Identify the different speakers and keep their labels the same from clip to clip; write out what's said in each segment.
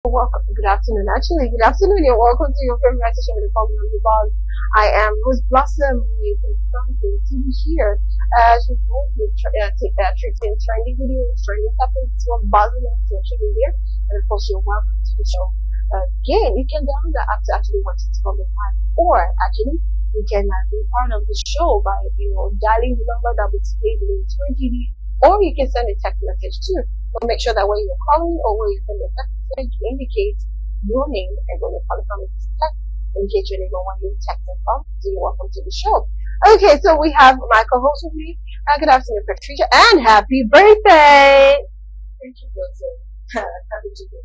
Speaker 1: Welcome. Good afternoon. Actually, good afternoon. You're welcome to your favorite session with the program because I am Rose Blossom with something to be here. She's always treating trending videos, trending topics, what buzzing on social media, and of course, you're welcome to the show. Again, you can download the app to actually watch it from the time, or actually, you can be part of the show by dialing the number that will display the 20, or you can send a text message too. But make sure that when you're calling or when you send a text message, you indicate your name and when you're calling from, it's text, indicate your name and when you're texting from. So you're welcome to the show. Okay, so we have my co-host with me. Good afternoon, Patricia, and happy birthday!
Speaker 2: Thank you, Doctor. Happy to be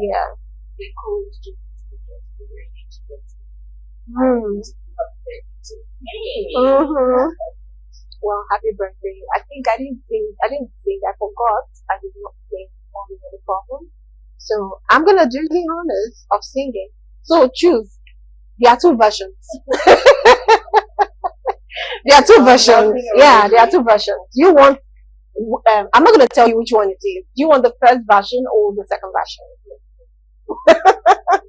Speaker 1: Yeah.
Speaker 2: the cold to be ready to get
Speaker 1: Hmm.
Speaker 2: Hey.
Speaker 1: Well, happy birthday. I didn't sing, I forgot. I did not sing on the problem. So I'm gonna do the honors of singing. So choose. There are two versions. There are two versions. Yeah, there are two versions. You want I'm not gonna tell you which one it is. Do you want the first version or the second version?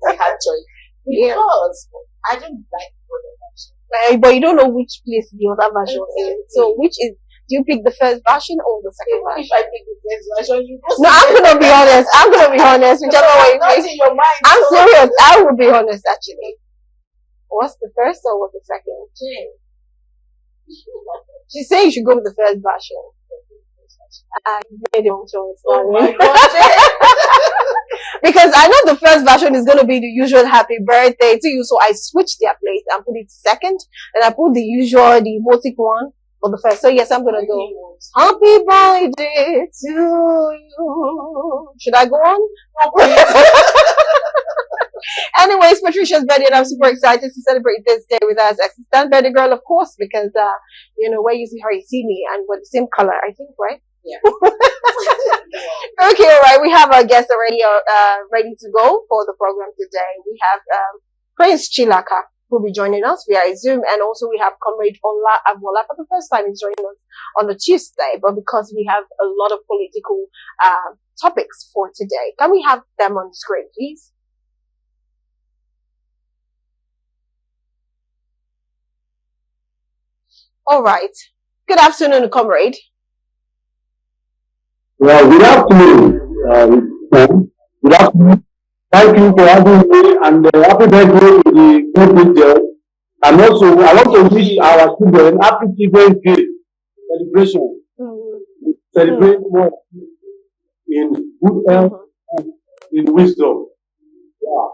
Speaker 2: I had choice.
Speaker 1: Yeah.
Speaker 2: Because I didn't like the version.
Speaker 1: But you don't know which place the other version is. So which is, do you pick the first version or the second
Speaker 2: Even
Speaker 1: version?
Speaker 2: if I pick the first version, you
Speaker 1: No, I'm gonna be honest. Whichever way you
Speaker 2: not
Speaker 1: pick.
Speaker 2: in your mind.
Speaker 1: I'm
Speaker 2: so-
Speaker 1: serious. I will be honest actually. What's the first or what's the second?
Speaker 2: Jane.
Speaker 1: She's saying you should go with the first version. I made the wrong choice.
Speaker 2: Oh my
Speaker 1: darling.
Speaker 2: God, Jane.
Speaker 1: Because I know the first version is gonna be the usual happy birthday to you, so I switched their place and put it second, and I put the usual, the emotic one for the first. So yes, I'm gonna go. Happy birthday to you. Should I go on? Anyways, Patricia's birthday, and I'm super excited to celebrate this day with us. Assistant birthday girl, of course, because where you see her, you see me, and we're the same color, I think, right?
Speaker 2: Yeah.
Speaker 1: Okay, all right. We have our guests already ready to go for the program today. We have Prince Chilaka who will be joining us via Zoom, and also we have Comrade Ola Avola for the first time. He's joining us on the Tuesday, but because we have a lot of political topics for today, can we have them on the screen, please? All right. Good afternoon, Comrade.
Speaker 3: Well, good afternoon. Good afternoon. Thank you for having me, and happy birthday to the good girl. And also, I want to wish our children happy Children's Day celebration. Celebrate more in good health and in wisdom. Yeah.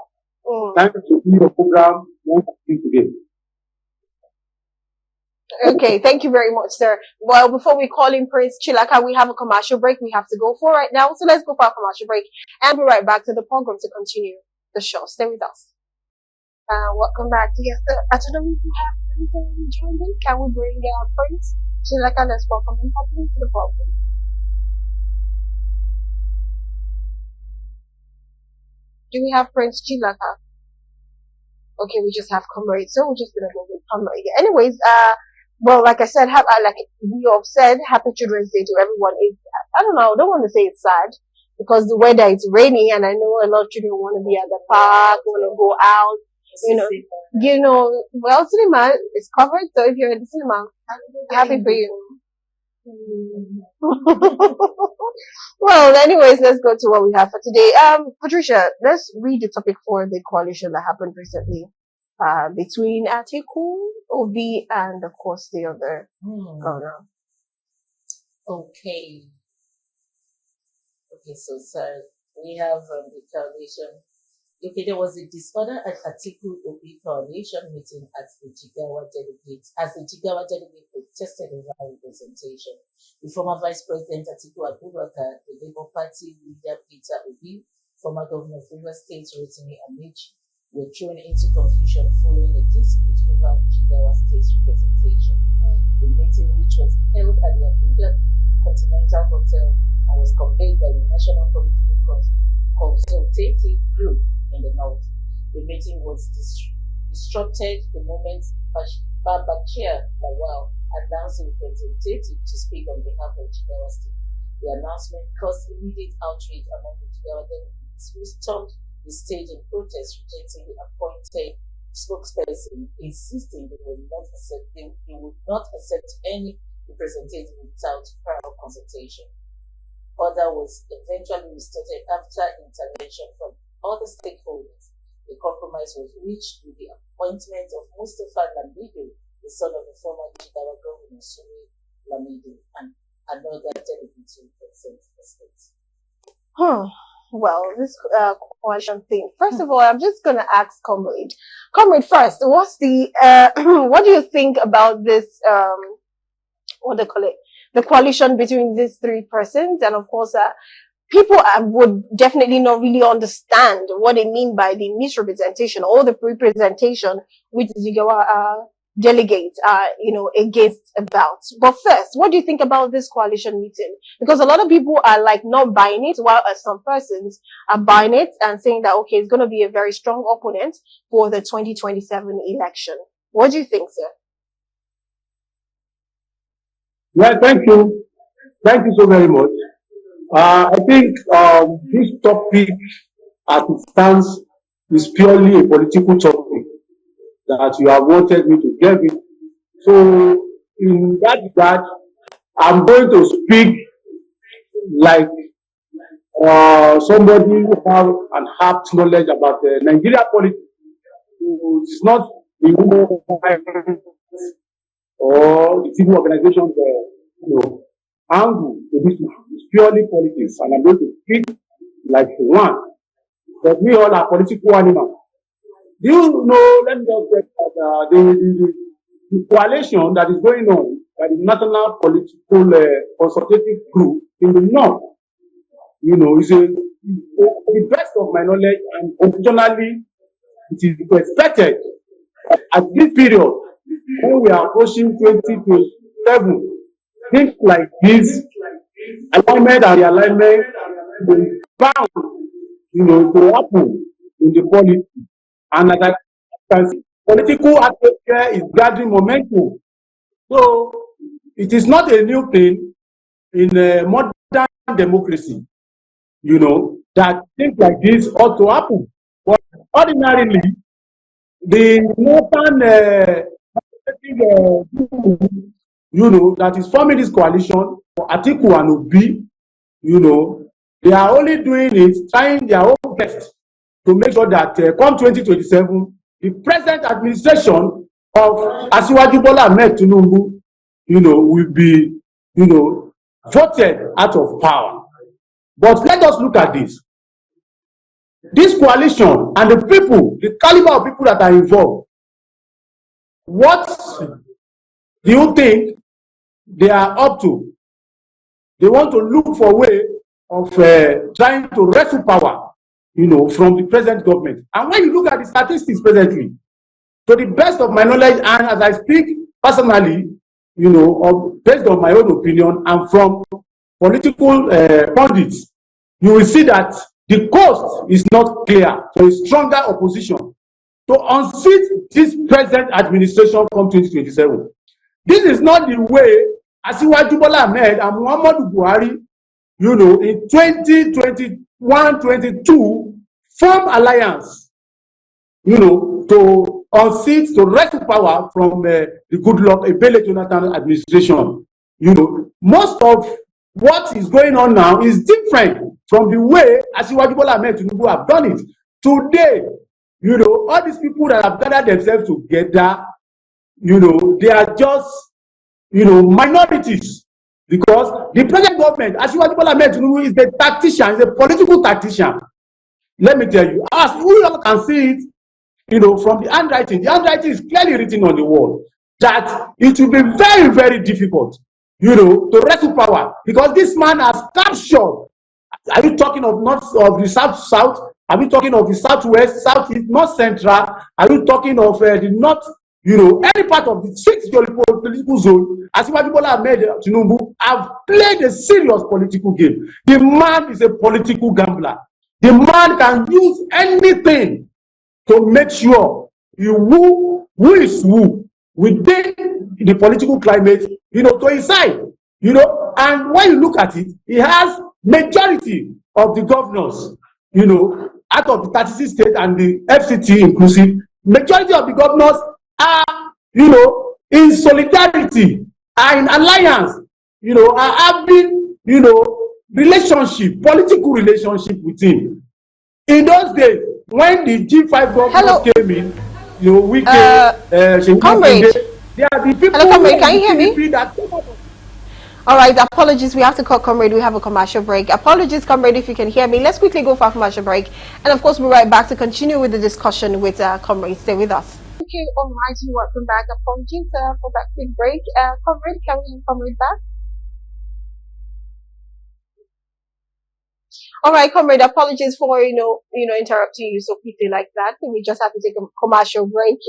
Speaker 3: Thank you for your program. Thank you today.
Speaker 1: Okay, thank you very much, sir. Well, before we call in Prince Chilaka, we have a commercial break we have to go for right now. So let's go for our commercial break and be right back to the program to continue the show. Stay with us. Welcome back. Yes, I don't know if you have anything joining. Can we bring Prince Chilaka? Let's welcome him properly to the program. Do we have Prince Chilaka? Okay, we just have Comrade, so we're just gonna go with Comrade. Anyways, well, like I said, like we have said, Happy Children's Day to everyone. I don't know, I don't want to say it's sad because the weather is rainy, and I know a lot of children want to be at the park, want to go out, well, cinema is covered, so if you're in the cinema, happy for you. Well, anyways, let's go to what we have for today. Patricia, let's read the topic for the coalition that happened recently, between Atiku, Obi, and of course the other governor.
Speaker 2: Okay. Okay, so sir, we have the coalition. Okay, there was a disorder at Atiku Obi coalition meeting at the Jigawa delegate, as the Jigawa delegate protested over representation. The former Vice President Atiku Abubakar, the Labour Party leader Peter Obi, former Governor of Rivers State Rotimi Ameachi, were thrown into confusion following a dispute over Jigawa State's representation. The meeting, which was held at the Abuja Continental Hotel and was convened by the National Political Consultative Group in the north. The meeting was disrupted the moment Babachir Lawal announced a representative to speak on behalf of Jigawa State. The announcement caused immediate outrage among the Jigawa delegates, activists who stormed the stage in protest rejecting the appointed spokesperson, insisting they would not accept any representative without prior consultation. Order was eventually restarted after intervention from other stakeholders. A compromise was reached with the appointment of Mustafa Lamido, the son of the former Jigawa governor Sumi Lamido, and another delegate to represent the state.
Speaker 1: Well, this coalition thing. First of all, I'm just gonna ask Comrade. Comrade, first, what's the what do you think about this what do they call it? The coalition between these three persons, and of course, people would definitely not really understand what they mean by the misrepresentation or the representation which the Zigawa delegates are, against about. But first, what do you think about this coalition meeting? Because a lot of people are like not buying it, while some persons are buying it and saying that, okay, it's going to be a very strong opponent for the 2027 election. What do you think, sir?
Speaker 3: Yeah, thank you. Thank you so very much. I think this topic, as it stands, is purely a political topic that you have wanted me to give it. So, in that regard, I'm going to speak like somebody who have an apt knowledge about the Nigeria politics. It's not the human or the civil organizations, angle to this. It's purely politics, and I'm going to speak like one. But we all are political animals. Do you know? Let me just say that the coalition that is going on by the National Political Consultative Group in the North, is the best of my knowledge, and unfortunately, it is expected at this period when we are approaching 2027. Things like this, alignment and realignment will be bound, to happen in the politics. And as I can see, political atmosphere is gathering momentum. So it is not a new thing in a modern democracy, that things like this ought to happen. But ordinarily, the northern that is forming this coalition for Atiku and Obi, they are only doing it, trying their own best to make sure that come 2027, the present administration of Asiwaju Bola Ahmed Tinubu, will be, voted out of power. But let us look at this. This coalition and the people, the caliber of people that are involved, what do you think they are up to? They want to look for a way of trying to wrestle power, from the present government. And when you look at the statistics presently, to the best of my knowledge, and as I speak personally, based on my own opinion and from political pundits, you will see that the coast is not clear for a stronger opposition to unseat this present administration from 2027. This is not the way Asiwaju Bola Ahmed and Muhammadu Buhari, in 2021-22, form alliance, to unseat, to wrestle power from the Goodluck Ebele Jonathan administration. Most of what is going on now is different from the way Asiwaju Bola Ahmed Tinubu have done it. Today, all these people that have gathered themselves together, they are just, minorities, because the present government, Asiwaju Bola Ahmed Tinubu, is a tactician, is a political tactician. Let me tell you, as we all can see it, from the handwriting is clearly written on the wall that it will be very, very difficult, to wrestle power, because this man has captured. Are you talking of north, of the south? Are you talking of the southwest, southeast, north central? Are you talking of the north? Any part of the sixth political zone, Asiwaju Bola Ahmed Tinubu have played a serious political game. The man is a political gambler. The man can use anything to make sure who is who within the political climate, to his side. And when you look at it, he has majority of the governors out of the 36 states and the FCT inclusive, majority of the governors are, in solidarity, are in alliance, are having, relationship, political relationship with him. In those days, when the G5 governors came in, Wike,
Speaker 1: comrade.
Speaker 3: They are the people.
Speaker 1: Hello, comrade. Can you hear me?
Speaker 3: That
Speaker 1: all right, apologies. We have to call comrade. We have a commercial break. Apologies, comrade, if you can hear me. Let's quickly go for a commercial break. And of course, we'll be right back to continue with the discussion with comrade. Stay with us. Thank you, Almighty. Welcome back. Apologies for that quick break. Comrade, can we have comrade back? All right, comrade. Apologies for interrupting you so quickly like that. We just have to take a commercial break.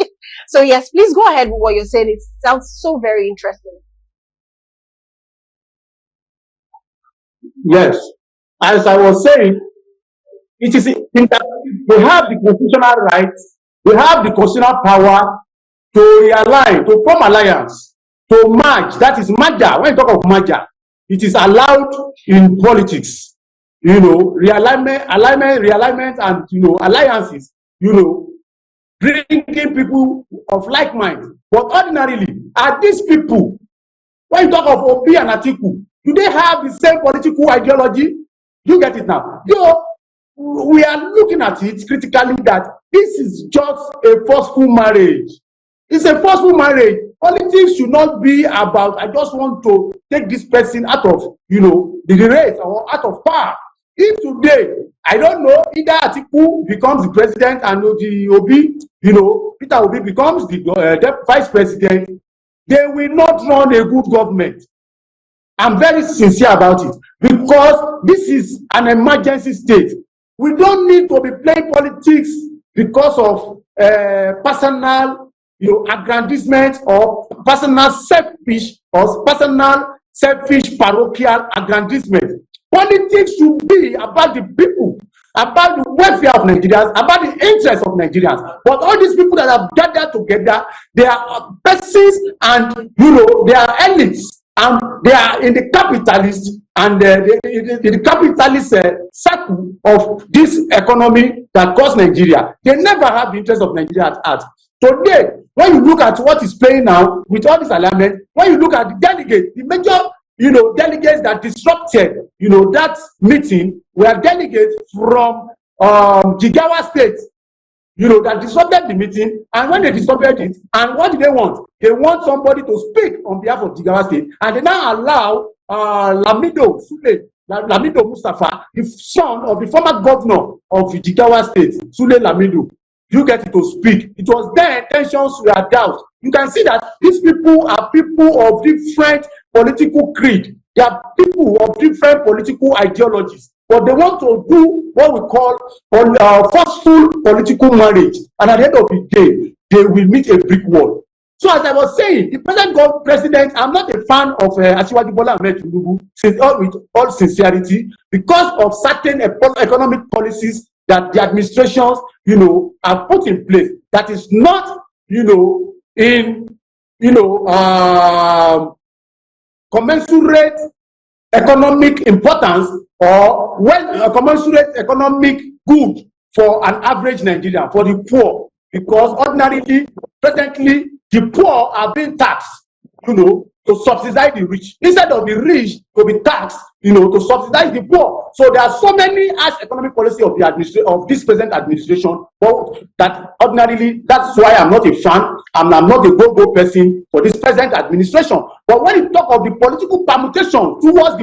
Speaker 1: So yes, please go ahead with what you're saying. It sounds so very interesting.
Speaker 3: Yes, as I was saying, it is that we have the constitutional rights, we have the constitutional power to realign, to form alliance, to merge. That is merger. When you talk of merger, it is allowed in politics. Realignment, and alliances. Bringing people of like mind. But ordinarily, are these people, when you talk of Obi and Atiku, do they have the same political ideology? You get it now. We are looking at it critically that this is just a forceful marriage. It's a forceful marriage. Politics should not be about, I just want to take this person out of, the race or out of power. If today, I don't know, either Atiku becomes the president and the Obi, Peter Obi becomes the vice president, they will not run a good government. I'm very sincere about it because this is an emergency state. We don't need to be playing politics because of personal, aggrandizement or personal selfish parochial aggrandizement. Politics should be about the people, about the welfare of Nigerians, about the interests of Nigerians. But all these people that have gathered together, they are persons and they are elites. And they are in the capitalist and the capitalist circle of this economy that caused Nigeria. They never have the interest of Nigeria at heart. Today, when you look at what is playing now with all this alignment, when you look at the delegates, the major delegates that disrupted that meeting were delegates from Jigawa State. That disrupted the meeting, and when they disrupted it, and what do they want? They want somebody to speak on behalf of Jigawa State, and they now allow Lamido Mustafa, the son of the former governor of Jigawa State, Sule Lamido, you get it to speak. It was then tensions were down. You can see that these people are people of different political creed. They are people of different political ideologies. But they want to do what we call forceful political marriage. And at the end of the day, they will meet a brick wall. So as I was saying, the present president, I'm not a fan of Asiwaju Bola Ahmed Tinubu, with all sincerity, because of certain economic policies that the administrations, have put in place that is not, in, commensurate economic importance or commensurate economic good for an average Nigerian, for the poor, because ordinarily, presently, the poor are being taxed, to subsidize the rich. Instead of the rich to be taxed, to subsidize the poor. So there are so many as economic policy of this present administration, but that ordinarily, that's why I'm not a fan. I'm not a go-go person for this present administration. But when you talk of the political permutation towards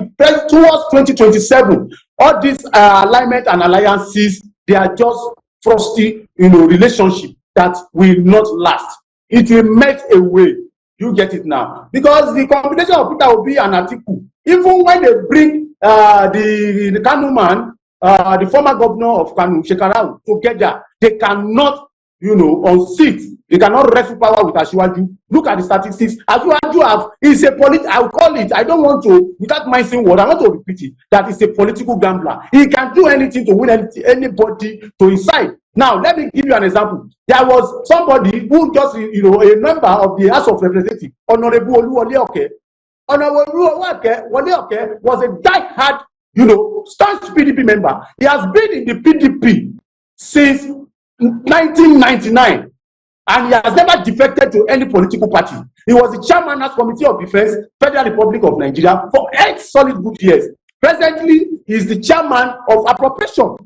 Speaker 3: 2027, all these alignment and alliances, they are just frosty, relationship that will not last. It will melt away. You get it now. Because the combination of Peter Obi and Atiku, even when they bring the Kanu man, the former governor of Kanu, Shekarau, together, they cannot, unseat. They cannot wrestle power with Asiwaju. Look at the statistics. Asiwaju is a I will call it, I don't want to, without minding word, I want to repeat it, that is a political gambler. He can do anything to win anybody to his side. Now, let me give you an example. There was somebody who just, a member of the House of Representatives, Honorable Oluwole Oke. Honorable Oluwole Oke was a die-hard, staunch PDP member. He has been in the PDP since 1999. And he has never defected to any political party. He was the chairman of Committee of Defense, Federal Republic of Nigeria, for 8 solid good years. Presently, he is the chairman of appropriation,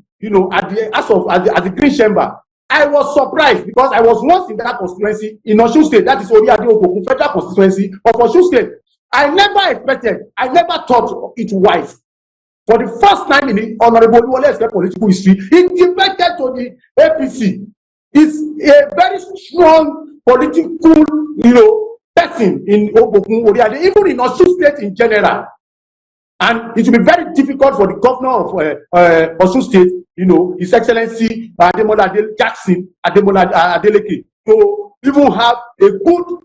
Speaker 3: at the Green Chamber. I was surprised because I was once in that constituency in Osun State, that is Oriade Ogogun Federal Constituency of Osun State. I never thought it wise. For the first time in the Honorable Oluwole political history, he defected to the APC. Is a very strong political, person in Ogogun Oriade, even in Osun State in general. And it will be very difficult for the governor of Osun State, His Excellency Ademola Jackson Adeleke, to even have a good,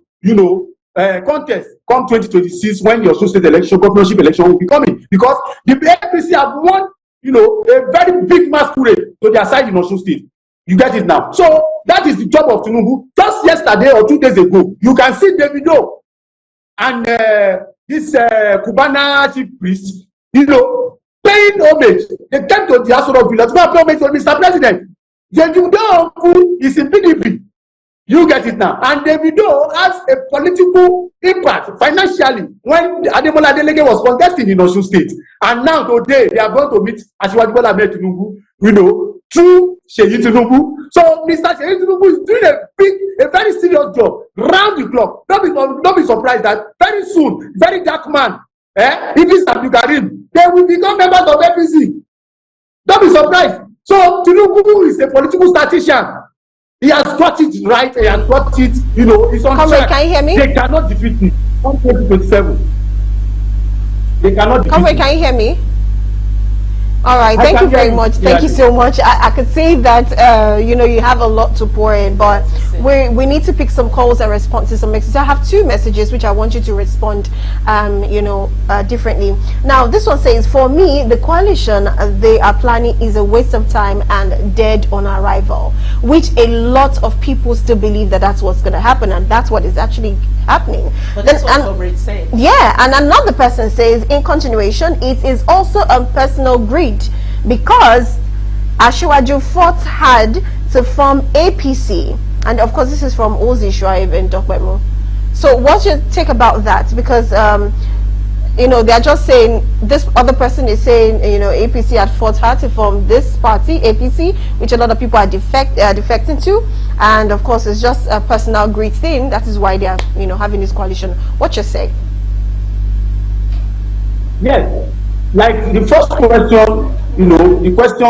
Speaker 3: contest come 2026 when the Osun State election, governorship election will be coming, because the APC have won, a very big masquerade to their side in Osun State. You get it now. So that is the job of Tinubu. Just yesterday or 2 days ago, you can see Davido and this Cubana chief priest, paying homage. They came to the House of Villa to pay homage to Mr. President. Davido is in PDP. You get it now. And Davido has a political impact financially when Ademola Adeleke was contesting in Osun State. And now today they are going to meet Asiwaju Bola Ahmed Tinubu, through Seyi Tinubu. So Mr. Seyi Tinubu is doing a very serious job round the clock. Don't be surprised that very soon, very dark man, Idris Abdulkarim, they will become members of APC. Don't be surprised. So Tinubu is a political statistician. He has got it right. He has got it. It's on track.
Speaker 1: Can you hear me?
Speaker 3: They cannot defeat him on 2027. They cannot defeat him.
Speaker 1: Can you hear me? All right, thank you very much. Thank you so much. I could say that you have a lot to pour in, but we need to pick some calls and respond to some messages. I have 2 messages which I want you to respond differently. Now this one says, for me, the coalition they are planning is a waste of time and dead on arrival, which a lot of people still believe that that's what's going to happen, and that's what is actually happening.
Speaker 2: But that's what Comrade said.
Speaker 1: Yeah, and another person says, in continuation, it is also a personal greed, because Asiwaju fought hard to form APC, and of course this is from Ozi Shuaib in Dokbemo. So what's your take about that? Because they're just saying, this other person is saying, APC had fought hard to form this party, APC, which a lot of people are defecting to, and of course it's just a personal greed thing. That is why they are having this coalition. What you say?
Speaker 3: Yes, like the first question, the question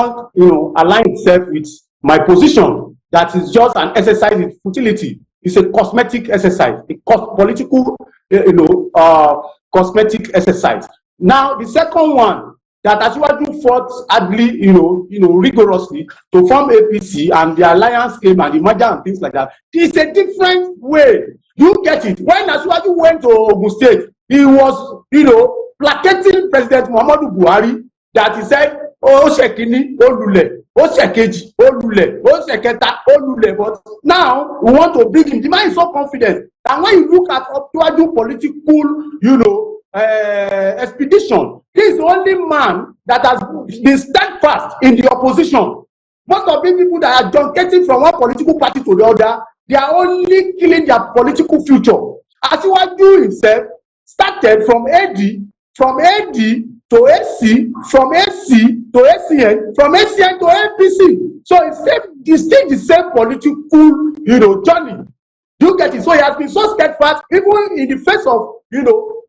Speaker 3: aligns itself with my position, that is just an exercise in futility. It's a cosmetic exercise, a political cosmetic exercise. Now the second one, that Asiwaju fought hardly, rigorously to form APC, and the alliance came and the merger and things like that. It's a different way. You get it. When Asiwaju went to Ogun State, he was, placating President Muhammadu Buhari, that he said, "Oh, Shekini, Olule, oh, Shekeji, Olule, oh, Sheketa, Olule." But now we want to bring him. The man is so confident. And when you look at Asiwaju political, expedition, he is the only man that has been steadfast in the opposition. Most of these people that are junketing from one political party to the other, they are only killing their political future. Asiwaju himself started from AD to AC, from AC to ACN, from ACN to APC. So it's still the same political, journey. You get it? So he has been so steadfast, even in the face of,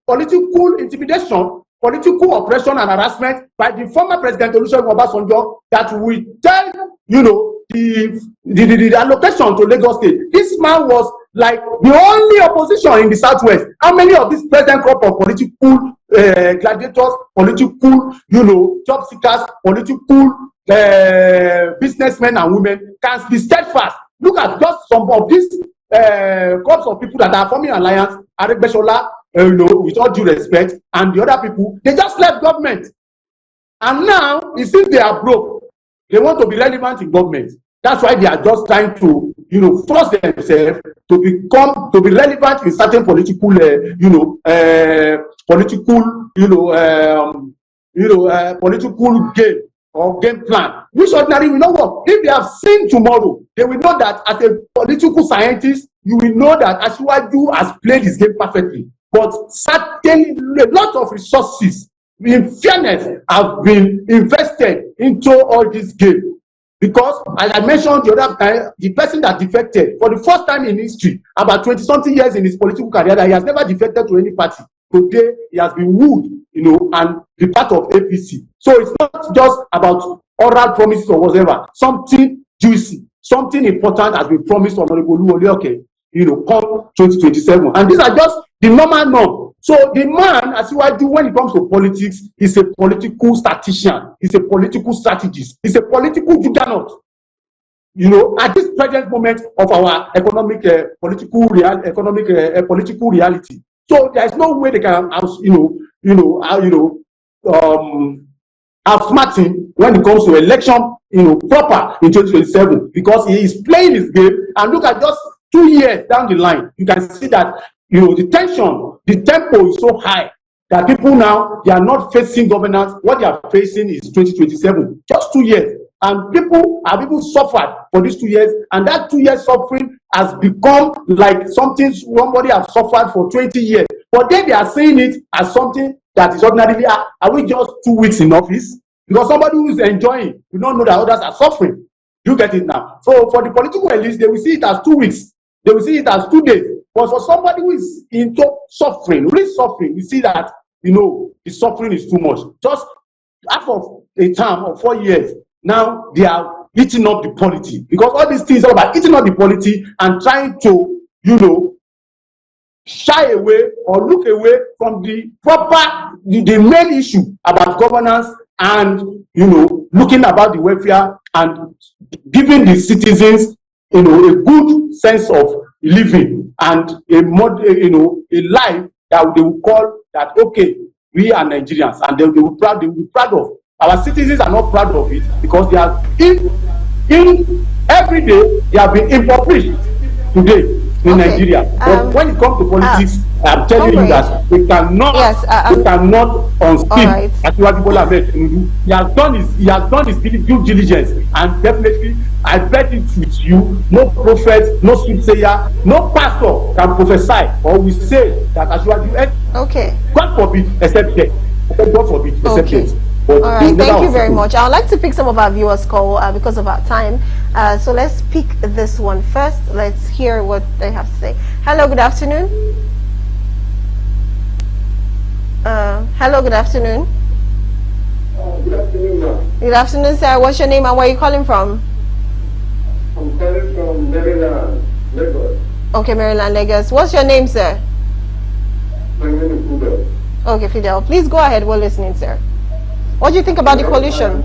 Speaker 3: political intimidation, political oppression and harassment by the former President Olusegun Obasanjo, that we tell, the allocation to Lagos State. This man was like the only opposition in the Southwest. How many of these present crop of political gladiators, political, job seekers, political businessmen and women can be steadfast? Look at just some of these crops of people that are forming alliance. Aregbesola, with all due respect, and the other people, they just left government, and now it seems they are broke. They want to be relevant in government. That's why they are just trying to, force themselves to be relevant in certain political, political game or game plan, which ordinarily will not work. If they have seen tomorrow, they will know that as a political scientist, you will know that Asiwaju has played his game perfectly. But certainly, a lot of resources, in fairness, have been invested into all this game. Because, as I mentioned the other time, the person that defected for the first time in history, about 20-something years in his political career, that he has never defected to any party. Today, he has been wooed, and be part of APC. So it's not just about oral promises or whatever. Something juicy, something important has been promised on Honorable Oluwole, come 2027. And these are just the normal norm. So the man, as you do when it comes to politics, is a political statistician, is a political strategist, is a political juggernaut. At this present moment of our economic, political reality. So there is no way they can, outsmart him when it comes to election, proper in 2027, because he is playing his game. And look at just 2 years down the line, you can see that the tension, the tempo is so high that people now, they are not facing governance. What they are facing is 2027, just 2 years. And people suffered for these 2 years, and that 2 years suffering has become like something somebody has suffered for 20 years. But then they are saying it as something that is ordinarily, are we just 2 weeks in office? Because somebody who is enjoying will not know that others are suffering. You get it now? So for the political elites, they will see it as 2 weeks. They will see it as 2 days. But for somebody who is into suffering, really suffering, you see that, the suffering is too much. Just half of a term of 4 years, now they are eating up the polity. Because all these things are about eating up the polity and trying to, shy away or look away from the main issue about governance and, looking about the welfare and giving the citizens, a good sense of living and a life that they will call that, okay, we are Nigerians, and they will be proud of. Our citizens are not proud of it because they are in every day they have been impoverished today in Nigeria. But when it comes to politics, I'm telling you that we cannot unseat Asiwaju Bola Ahmed Tinubu. He has done his due diligence, and definitely I bet it with you, no prophet, no soothsayer, no pastor can prophesy or will say that Asiwaju, God forbid, except death. God forbid, except death.
Speaker 1: All right, thank you very much. I would like to pick some of our viewers' call because of our time. So let's pick this one first. Let's hear what they have to say. Hello, good afternoon. Hello, good afternoon.
Speaker 4: Good afternoon, ma'am.
Speaker 1: Good afternoon, sir. What's your name and where are you calling from?
Speaker 4: I'm calling from Maryland, Lagos.
Speaker 1: Okay, Maryland, Lagos. What's your name, sir?
Speaker 4: My name is Fidel.
Speaker 1: Okay, Fidel. Please go ahead. We're listening, sir. What do you think about the coalition?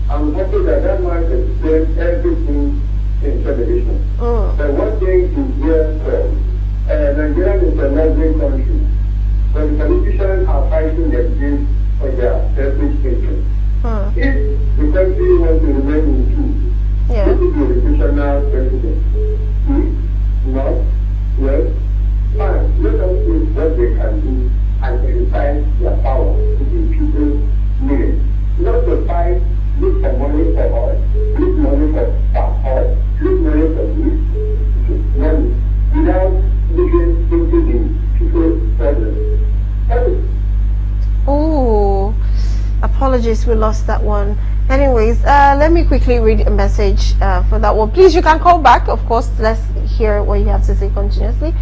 Speaker 4: I'm happy that man explained everything in television. But one thing to hear from Nigeria is a neighboring country, but the politicians are fighting against for their selfish interest. If the country wants to remain in two, this is the educational president. Not, yes, fine. Let us see what they can do and exercise their power to the people's needs. Not to fight, look for money for all, look money for all, look money for this, money, without looking into the people's problems.
Speaker 1: Oh, apologies, we lost that one. Anyways, let me quickly read a message for that one. Please, you can call back, of course. Let's hear what you have to say continuously.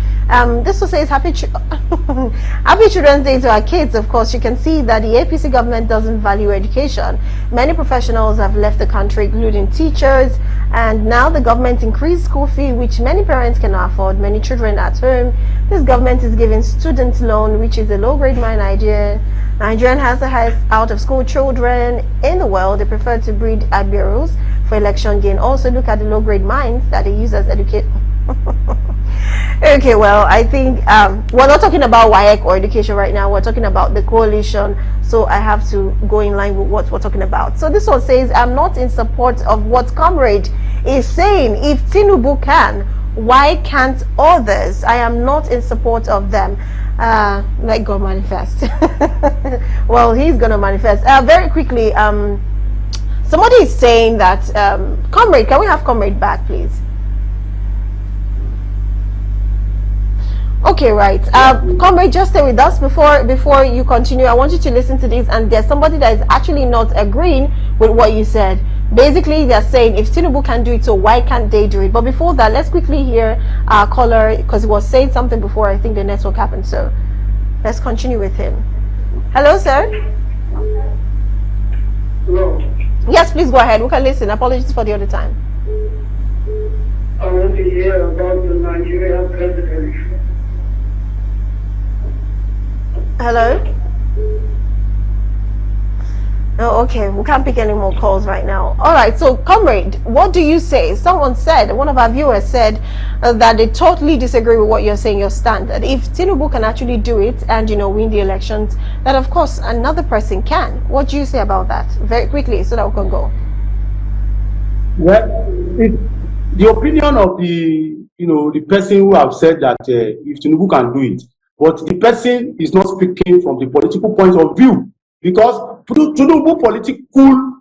Speaker 1: This one says happy Children's Day to our kids. Of course, you can see that the APC government doesn't value education. Many professionals have left the country, including teachers, and now the government increased school fee, which many parents cannot afford. Many children at home. This government is giving student loan, which is a low-grade mine idea. Nigeria has the highest out-of-school children in the world. They prefer to breed admirals for election gain. Also, look at the low-grade mines that they use as educate. Okay, well, I think we're not talking about WAEC or education right now. We're talking about the coalition. So I have to go in line with what we're talking about. So this one says, I'm not in support of what Comrade is saying. If Tinubu can, why can't others? I am not in support of them.
Speaker 5: Let God manifest. Well, he's gonna manifest. Very quickly, somebody is saying that, comrade, can we have comrade back, please? Okay, right. Comrade, just stay with us before you continue. I want you to listen to this, and there's somebody that is actually not agreeing with what you said. Basically, they're saying if Tinubu can do it, so why can't they do it? But before that, let's quickly hear our caller, because he was saying something before. I think the network happened, so let's continue with him. Hello, sir.
Speaker 4: Hello.
Speaker 5: Yes, please go ahead. We can listen. Apologies for the other time.
Speaker 4: I want to hear about the Nigerian president.
Speaker 5: Hello? Oh, okay. We can't pick any more calls right now. All right. So, comrade, what do you say? Someone said, one of our viewers said that they totally disagree with what you're saying, your stand. That if Tinubu can actually do it and, win the elections, that of course another person can. What do you say about that? Very quickly, so that we can go.
Speaker 3: Well, the opinion of the person who have said that if Tinubu can do it, but the person is not speaking from the political point of view, because Tinubu political,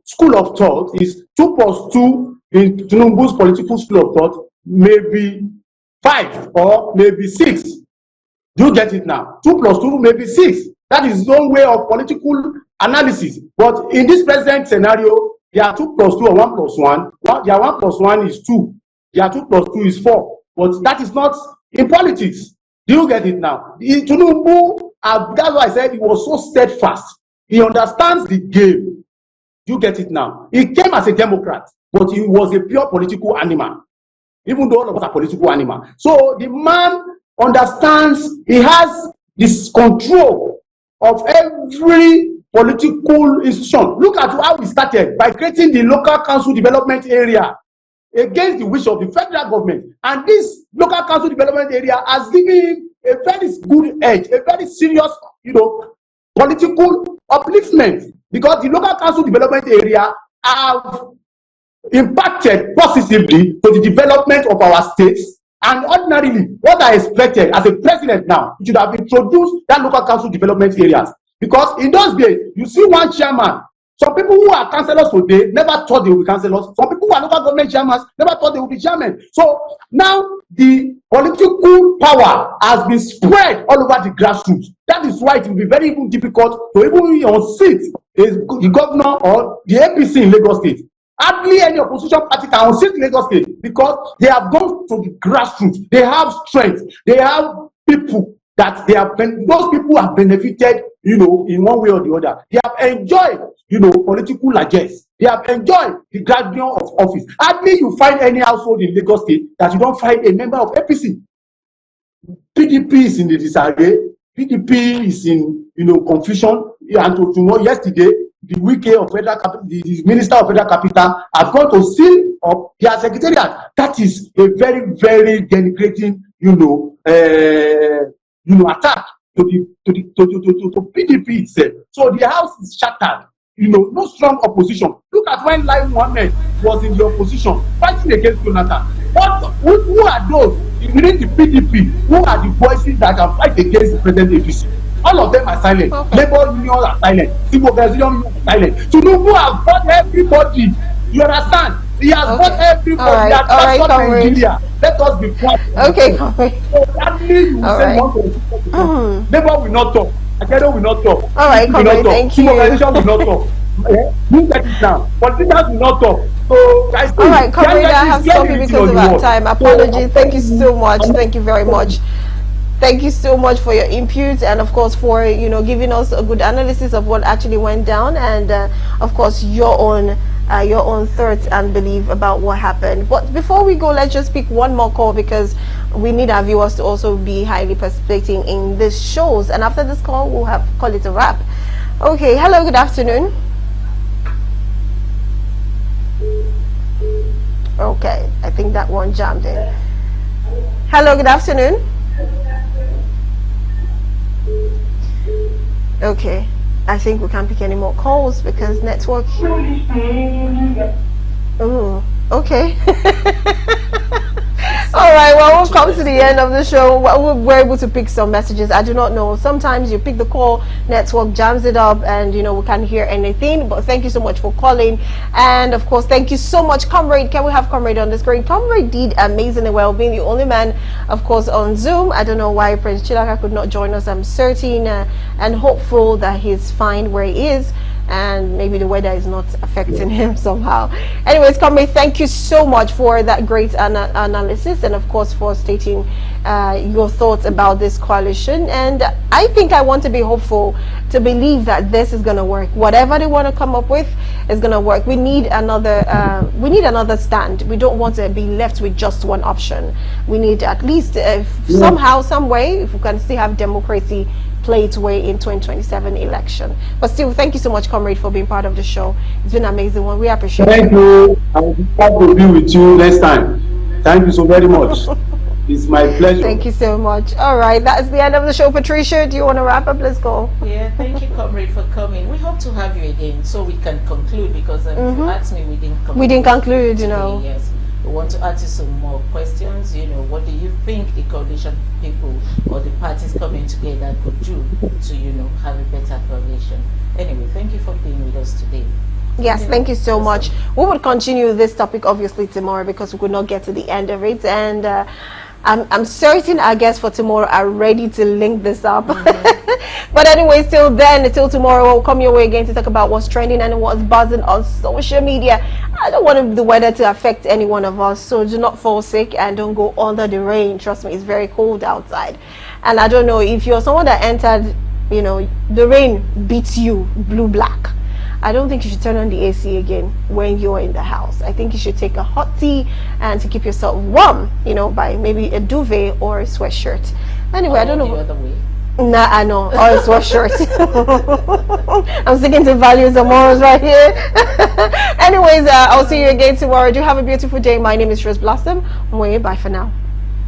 Speaker 3: school of thought is 2 + 2 in Tinubu's political school of thought, maybe 5 or maybe 6. Do you get it now? 2 + 2 maybe 6. That is his own way of political analysis. But in this present scenario, there are 2 + 2 or 1 + 1. Their 1 + 1 is 2. Their 2 + 2 is 4. But that is not in politics. Do you get it now? Tinubu, that's why I said he was so steadfast. He understands the game. Do you get it now? He came as a Democrat, but he was a pure political animal. Even though all of us are political animals. So the man understands, he has this control of every political institution. Look at how we started by creating the local council development area against the wish of the federal government. And this local council development area has given him a very good edge, a very serious, political upliftment, because the local council development area have impacted positively to the development of our states. And ordinarily, what I expected as a president now, it should have introduced that local council development areas. Because in those days, you see one chairman. Some people who are councillors today never thought they would be councillors. Some people who are local government chairmen never thought they would be chairmen. So now the political power has been spread all over the grassroots. That is why it will be very even difficult to even unseat the governor or the APC in Lagos State. Hardly any opposition party can unseat Lagos State because they have gone to the grassroots. They have strength. They have people that those people have benefited, in one way or the other. They have enjoyed, political largesse. They have enjoyed the gradient of office. Hardly you find any household in Lagos State that you don't find a member of APC. PDP is in the disarray. PDP is in, confusion. And tomorrow, yesterday, the Wike of Federal Capital, the Minister of Federal Capital, has gone to seal up their secretariat. That is a very, very denigrating, attack to PDP itself. So the house is shattered. No strong opposition. Look at when Lai Mohammed was in the opposition fighting against Jonathan. Who are those within the PDP? Who are the voices that can fight against the present APC? All of them are silent. Okay. Labour unions are silent. Civil organizations are silent. Tinubu has bought everybody. You understand? He has bought everybody. He has transformed Nigeria. Let us be quiet.
Speaker 5: Okay, comrade.
Speaker 3: So that means you say one to Labour will not talk. Agenda will not talk.
Speaker 5: All right, comrade. Thank you.
Speaker 3: Civil organization will not talk. You get it now. Politicians will not talk. So guys,
Speaker 5: all right, comrade, I have stopped you because of our time. Apologies. Thank you so much. Thank you very much. Thank you so much for your input, and of course for giving us a good analysis of what actually went down, and of course your own thoughts and belief about what happened. But before we go, let's just pick one more call, because we need our viewers to also be highly participating in these shows, and after this call we'll call it a wrap. Okay, hello, good afternoon. Okay, I think that one jammed in. Hello, good afternoon. Okay, I think we can't pick any more calls because network. Oh, okay. All right, well, we'll come to the end of the show. Well, we're able to pick some messages. I do not know. Sometimes you pick the call, network jams it up, and we can't hear anything. But thank you so much for calling. And of course, thank you so much, Comrade. Can we have Comrade on the screen? Comrade did amazingly well, being the only man, of course, on Zoom. I don't know why Prince Chilaka could not join us. I'm certain and hopeful that he's fine where he is, and maybe the weather is not affecting him somehow. Anyways, Comrade, thank you so much for that great analysis, and of course for stating your thoughts about this coalition. And I think I want to be hopeful, to believe that this is going to work. Whatever they want to come up with is going to work. We need another stand. We don't want to be left with just one option. We need at least somehow, some way, if we can still have democracy play its way in 2027 election. But still, thank you so much, Comrade, for being part of the show. It's been an amazing one. We appreciate it.
Speaker 3: Thank you. I'm glad to be with you next time. Thank you so very much. It's my pleasure.
Speaker 5: Thank you so much. All right, that's the end of the show. Patricia, do you want to wrap up? Let's go.
Speaker 2: Yeah, thank you, Comrade, for coming. We hope to have you again so we can conclude, because if you asked me, we didn't conclude.
Speaker 5: We didn't conclude,
Speaker 2: today, yes. We want to ask you some more questions. What do you think the coalition people or the parties coming together could do to, have a better coalition? Anyway, thank you for being with us today.
Speaker 5: Yes, thank you so much. We will continue this topic obviously tomorrow, because we could not get to the end of it, and I'm certain our guests for tomorrow are ready to link this up. But anyway, till tomorrow, we'll come your way again to talk about what's trending and what's buzzing on social media. I don't want the weather to affect any one of us, so do not fall sick and don't go under the rain. Trust me, it's very cold outside. And I don't know if you're someone that entered, the rain beats you blue-black. I don't think you should turn on the AC again when you're in the house. I think you should take a hot tea and to keep yourself warm, by maybe a duvet or a sweatshirt. Anyway, I don't know.
Speaker 2: The other way.
Speaker 5: Nah, I know. Or a sweatshirt. I'm sticking to values and morals right here. Anyways, I'll see you again tomorrow. Do have a beautiful day. My name is Rose Blossom. Bye for now.